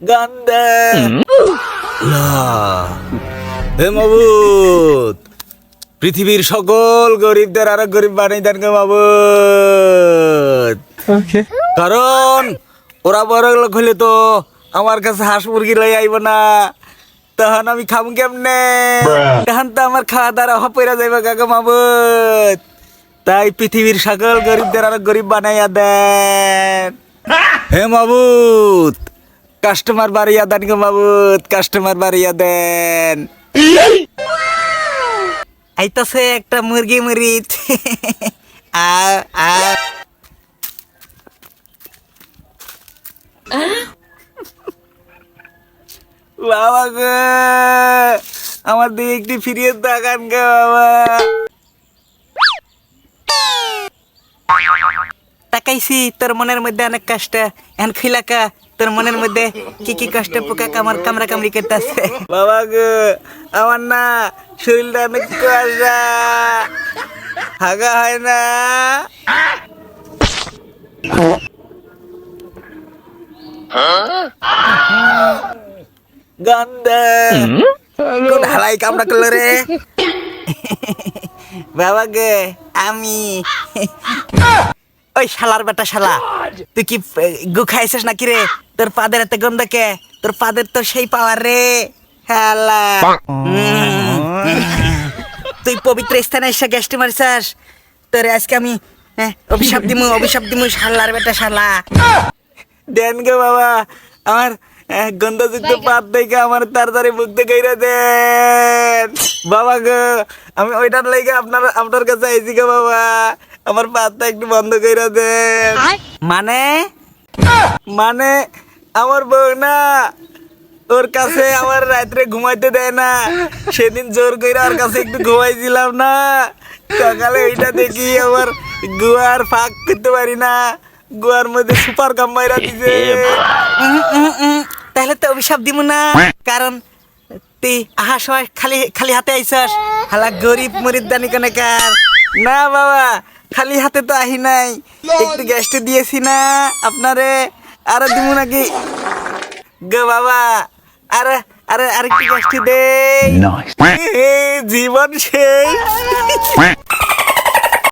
গান্দা হে মাবুদ, পৃথিবীর সকল গরিবদের আরো গরিব বানাই দেন গো মাবুদ। কারণ ওরা বড় লোক হলে তো আমার কাছে হাঁস মুরগি লই আইব না, তখন আমি খাবো কেমনে? তখন তো আমার খাওয়া দাওয়ার অভাব পড়ে যাইব গো মাবুদ। তাই পৃথিবীর সকল গরিবদের আরো গরিব বানাইয়া দেন হে মাবুদ। কাস্টমার বাড়িয়া দেন গো মাবুদ, কাস্টমার বাড়িয়া দেন। আইতাছে একটা মুরগি মরিচ। আ আ বাবা গো, আমার দিকে একটু ফিরিয়ে তাকান গো বাবা। তাকাইছি, তোর মনের মধ্যে অনেক কষ্ট। এখন খিলাকা তোর মনের মধ্যে কি কি কষ্ট পোকা কামড়া কামড়ি করতেছে। বাবা গো, আমার না শরীরটা অনেক কুয়াশা, হাগা হয় না। গন্ধ কোন হালাই কামড়া করলো রে? বাবা গে, আমি ওই শালার বেটা শালা, তুই কি গু খাইছিস নাকি রে? তোর পাদের এত গন্ধ কে? তোর পাদের তো সেই পাওয়ার রে শালা। তুই পবিত্র স্থানে এসে গ্যাসটি মারিস, তোর আজকে আমি অভিশাপ দিমু শালার বেটা শালা। দেন গো বাবা, আমার গন্ধযুক্ত পাত দেখে আমার তাড়াতাড়ি মুক্ত কইরা দেন বাবা গো। আমি ওইটার লাইগা আপনার কাছে আইছি গো বাবা, আমার পাতটা একটু বন্ধ কইরা দেন। মানে মানে আমার বউ না, ওর কাছে আমার রাত্রে ঘুমাইতে দেয় না। সেদিন জোর কইরা ওর কাছে একটু ঘুমাইছিলাম না, সকালে ওইটা দেখি আমার গুয়ার ফাঁক করতে পারি না, গুয়ার মধ্যে সুপার কাম্বাইরা দিছে। তাহলে তো অভিশাপ দিব না, কারণ তুই আহা সময় খালি হাতে আইসস। হালা গরিব মরিদ দানি কার না বাবা, খালি হাতে তো আহি নাই, একটু গ্যাসটা দিয়েছি না আপনারে, আরো দিব নাকি গো বাবা? আরে আরে আরেকটু গ্যাসটি দে, জীবন শেষ।